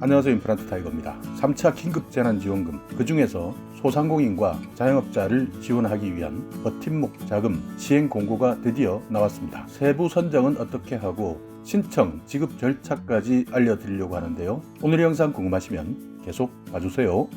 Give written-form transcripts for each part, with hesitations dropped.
안녕하세요. 임플란트 타이거입니다. 3차 긴급재난지원금, 그 중에서 소상공인과 자영업자를 지원하기 위한 버팀목 자금 시행 공고가 드디어 나왔습니다. 세부 선정은 어떻게 하고 신청, 지급 절차까지 알려드리려고 하는데요. 오늘 영상 궁금하시면 계속 봐주세요.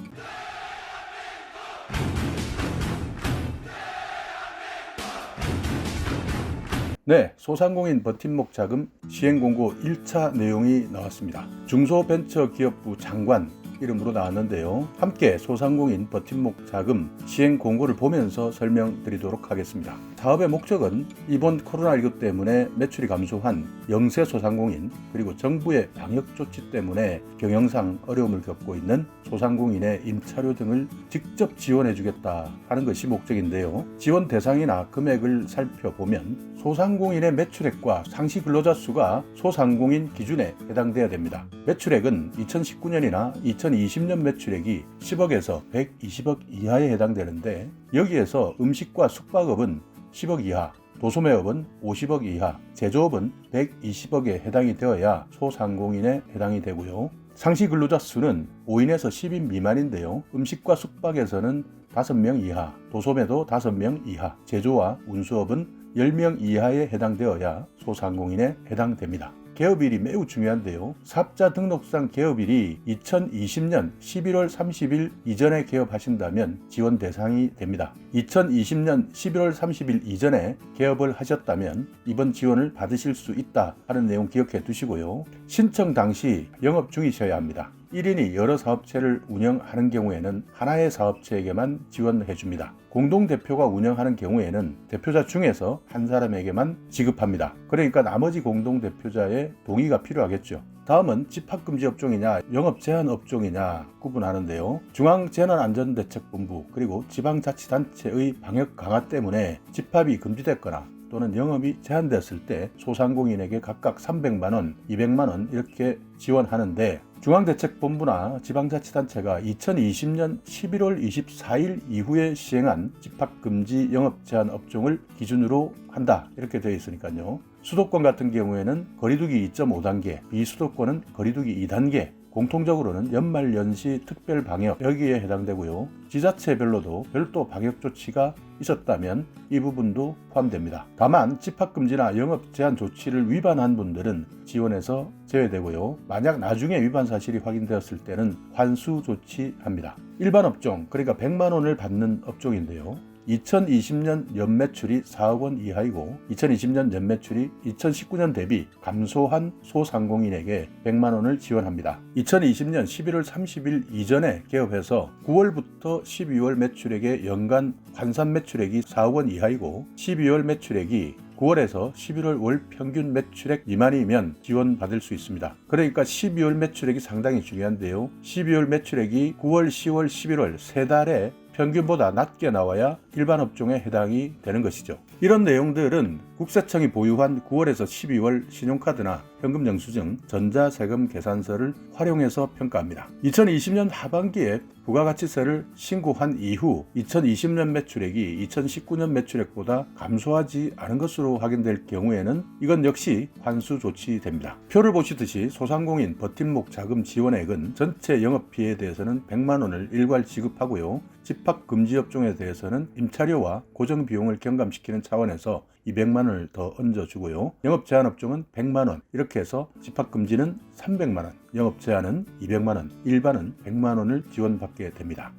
네, 소상공인 버팀목 자금 시행 공고 1차 내용이 나왔습니다. 중소벤처기업부 장관 이름으로 나왔는데요. 함께 소상공인 버팀목 자금 시행 공고를 보면서 설명드리도록 하겠습니다. 사업의 목적은 이번 코로나19 때문에 매출이 감소한 영세 소상공인, 그리고 정부의 방역 조치 때문에 경영상 어려움을 겪고 있는 소상공인의 임차료 등을 직접 지원해주겠다 하는 것이 목적인데요. 지원 대상이나 금액을 살펴보면 소상공인의 매출액과 상시 근로자 수가 소상공인 기준에 해당돼야 됩니다. 매출액은 2019년이나 2020년 매출액이 10억에서 120억 이하에 해당되는데, 여기에서 음식과 숙박업은 10억 이하, 도소매업은 50억 이하, 제조업은 120억에 해당이 되어야 소상공인에 해당이 되고요. 상시 근로자 수는 5인에서 10인 미만인데요. 음식과 숙박에서는 5명 이하, 도소매도 5명 이하, 제조와 운수업은 10명 이하에 해당되어야 소상공인에 해당됩니다. 개업일이 매우 중요한데요. 사업자 등록상 개업일이 2020년 11월 30일 이전에 개업하신다면 지원 대상이 됩니다. 2020년 11월 30일 이전에 개업을 하셨다면 이번 지원을 받으실 수 있다 하는 내용 기억해 두시고요. 신청 당시 영업 중이셔야 합니다. 1인이 여러 사업체를 운영하는 경우에는 하나의 사업체에게만 지원해 줍니다. 공동대표가 운영하는 경우에는 대표자 중에서 한 사람에게만 지급합니다. 그러니까 나머지 공동대표자의 동의가 필요하겠죠. 다음은 집합금지 업종이냐 영업 제한 업종이냐 구분하는데요. 중앙재난안전대책본부 그리고 지방자치단체의 방역 강화 때문에 집합이 금지됐거나 또는 영업이 제한됐을 때 소상공인에게 각각 300만원, 200만원 이렇게 지원하는데, 중앙대책본부나 지방자치단체가 2020년 11월 24일 이후에 시행한 집합금지 영업제한 업종을 기준으로 한다 이렇게 되어 있으니까요. 수도권 같은 경우에는 거리두기 2.5단계, 비수도권은 거리두기 2단계, 공통적으로는 연말연시 특별방역 여기에 해당되고요. 지자체별로도 별도 방역 조치가 있었다면 이 부분도 포함됩니다. 다만 집합금지나 영업제한 조치를 위반한 분들은 지원에서 제외되고요. 만약 나중에 위반 사실이 확인되었을 때는 환수 조치합니다. 일반 업종, 그러니까 100만 원을 받는 업종인데요. 2020년 연매출이 4억 원 이하이고 2020년 연매출이 2019년 대비 감소한 소상공인에게 100만 원을 지원합니다. 2020년 11월 30일 이전에 개업해서 9월부터 12월 매출액의 연간 환산 매출액이 4억 원 이하이고 12월 매출액이 9월에서 11월 월 평균 매출액 미만이면 지원받을 수 있습니다. 그러니까 12월 매출액이 상당히 중요한데요. 12월 매출액이 9월, 10월, 11월 세 달에 평균보다 낮게 나와야 일반 업종에 해당이 되는 것이죠. 이런 내용들은 국세청이 보유한 9월에서 12월 신용카드나 현금영수증, 전자세금 계산서를 활용해서 평가합니다. 2020년 하반기에 부가가치세를 신고한 이후 2020년 매출액이 2019년 매출액보다 감소하지 않은 것으로 확인될 경우에는 이건 역시 환수 조치됩니다. 표를 보시듯이 소상공인 버팀목 자금 지원액은 전체 영업비에 대해서는 100만 원을 일괄 지급하고요. 집합금지 업종에 대해서는 임차료와 고정비용을 경감시키는 차원에서 200만 원을 더 얹어주고요. 영업제한 업종은 100만 원, 이렇게 해서 집합금지는 300만 원, 영업제한은 200만 원, 일반은 100만 원을 지원받게 됩니다.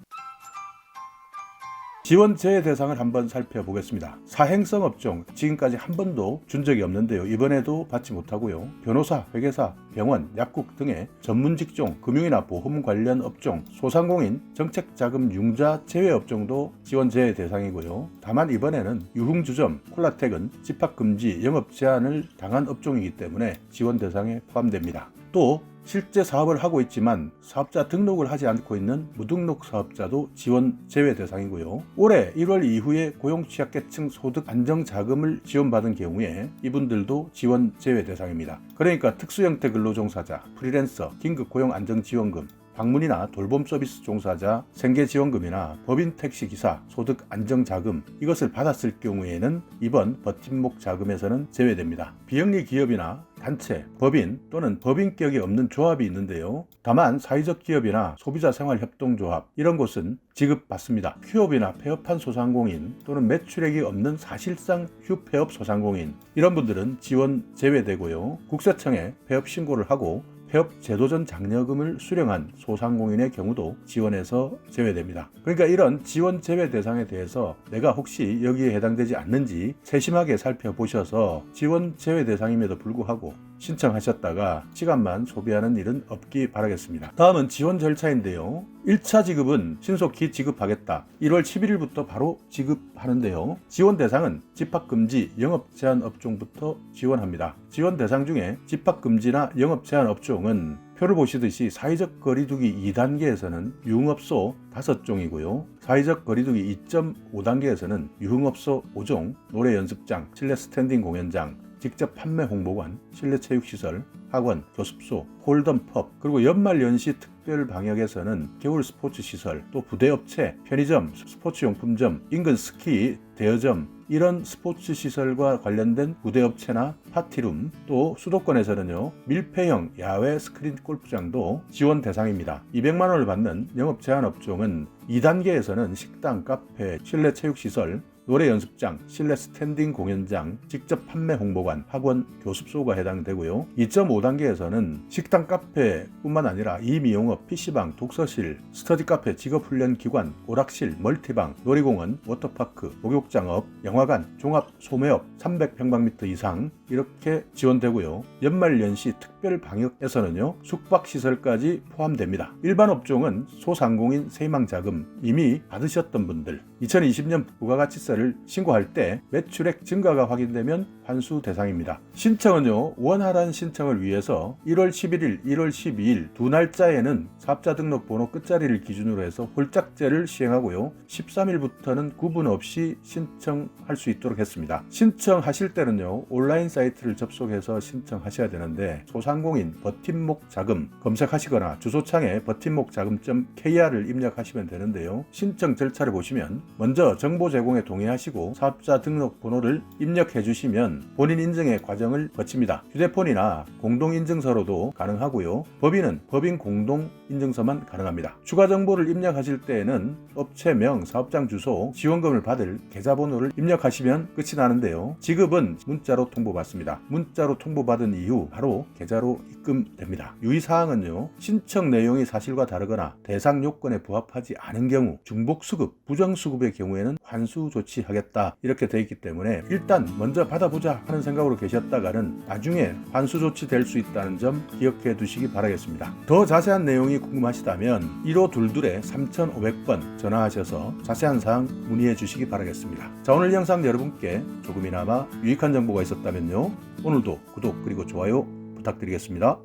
지원 제외 대상을 한번 살펴보겠습니다. 사행성 업종, 지금까지 한 번도 준 적이 없는데요. 이번에도 받지 못하고요. 변호사, 회계사, 병원, 약국 등의 전문 직종, 금융이나 보험 관련 업종, 소상공인, 정책자금 융자 제외 업종도 지원 제외 대상이고요. 다만 이번에는 유흥주점, 콜라텍은 집합금지, 영업 제한을 당한 업종이기 때문에 지원 대상에 포함됩니다. 또 실제 사업을 하고 있지만 사업자 등록을 하지 않고 있는 무등록 사업자도 지원 제외 대상이고요. 올해 1월 이후에 고용취약계층 소득 안정자금을 지원받은 경우에 이분들도 지원 제외 대상입니다. 그러니까 특수형태 근로종사자, 프리랜서, 긴급고용안정지원금, 방문이나 돌봄 서비스 종사자 생계지원금이나 법인 택시기사 소득 안정자금 이것을 받았을 경우에는 이번 버팀목 자금에서는 제외됩니다. 비영리 기업이나 단체, 법인 또는 법인격이 없는 조합이 있는데요. 다만 사회적 기업이나 소비자생활협동조합 이런 곳은 지급받습니다. 휴업이나 폐업한 소상공인 또는 매출액이 없는 사실상 휴폐업 소상공인 이런 분들은 지원 제외되고요. 국세청에 폐업 신고를 하고 폐업 제도전 장려금을 수령한 소상공인의 경우도 지원에서 제외됩니다. 그러니까 이런 지원 제외 대상에 대해서 내가 혹시 여기에 해당되지 않는지 세심하게 살펴보셔서 지원 제외 대상임에도 불구하고 신청하셨다가 시간만 소비하는 일은 없기 바라겠습니다. 다음은 지원 절차인데요. 1차 지급은 신속히 지급하겠다. 1월 11일부터 바로 지급하는데요. 지원 대상은 집합금지 영업제한 업종부터 지원합니다. 지원 대상 중에 집합금지나 영업제한 업종은 표를 보시듯이 사회적 거리두기 2단계에서는 유흥업소 5종이고요. 사회적 거리두기 2.5단계에서는 유흥업소 5종, 노래 연습장, 실내 스탠딩 공연장, 직접 판매 홍보관, 실내 체육시설, 학원, 교습소, 홀덤 펍, 그리고 연말연시 특별 방역에서는 겨울 스포츠 시설, 또 부대업체, 편의점, 스포츠용품점, 인근 스키, 대여점 이런 스포츠 시설과 관련된 부대업체나 파티룸, 또 수도권에서는요 밀폐형 야외 스크린 골프장도 지원 대상입니다. 200만 원을 받는 영업 제한 업종은 2단계에서는 식당, 카페, 실내 체육시설, 노래 연습장, 실내 스탠딩 공연장, 직접 판매 홍보관, 학원, 교습소가 해당되고요. 2.5단계에서는 식당, 카페뿐만 아니라 이미용업, PC방, 독서실, 스터디 카페, 직업훈련기관, 오락실, 멀티방, 놀이공원, 워터파크, 목욕장업, 영화관, 종합 소매업 300평방미터 이상 이렇게 지원되고요. 연말연시 특별방역에서는요 숙박시설까지 포함됩니다. 일반 업종은 소상공인 세망자금 이미 받으셨던 분들 2020년 부가가치세를 신고할 때 매출액 증가가 확인되면 환수 대상입니다. 신청은요 원활한 신청을 위해서 1월 11일, 1월 12일 두 날짜에는 사업자 등록번호 끝자리를 기준으로 해서 홀짝제를 시행하고요. 13일부터는 구분 없이 신청할 수 있도록 했습니다. 신청하실 때는요 온라인 사이트를 접속해서 신청하셔야 되는데 소상공인 버팀목 자금 검색하시거나 주소창에 버팀목자금.kr을 입력하시면 되는데요. 신청 절차를 보시면 먼저 정보 제공에 동의하시고 사업자 등록번호를 입력해 주시면 본인 인증의 과정을 거칩니다. 휴대폰이나 공동인증서로도 가능하고요. 법인은 법인 공동인증서만 가능합니다. 추가 정보를 입력하실 때에는 업체명, 사업장 주소, 지원금을 받을 계좌번호를 입력하시면 끝이 나는데요. 지급은 문자로 통보받습니다. 문자로 통보받은 이후 바로 계좌로 입금됩니다. 유의사항은요. 신청 내용이 사실과 다르거나 대상 요건에 부합하지 않은 경우 중복수급, 부정수급의 경우에는 환수 조치하겠다 이렇게 되어 있기 때문에 일단 먼저 받아보자 하는 생각으로 계셨다가는 나중에 환수 조치 될 수 있다는 점 기억해 두시기 바라겠습니다. 더 자세한 내용이 궁금하시다면 1522-3500번 전화하셔서 자세한 사항 문의해 주시기 바라겠습니다. 자, 오늘 영상 여러분께 조금이나마 유익한 정보가 있었다면요 오늘도 구독 그리고 좋아요 부탁드리겠습니다.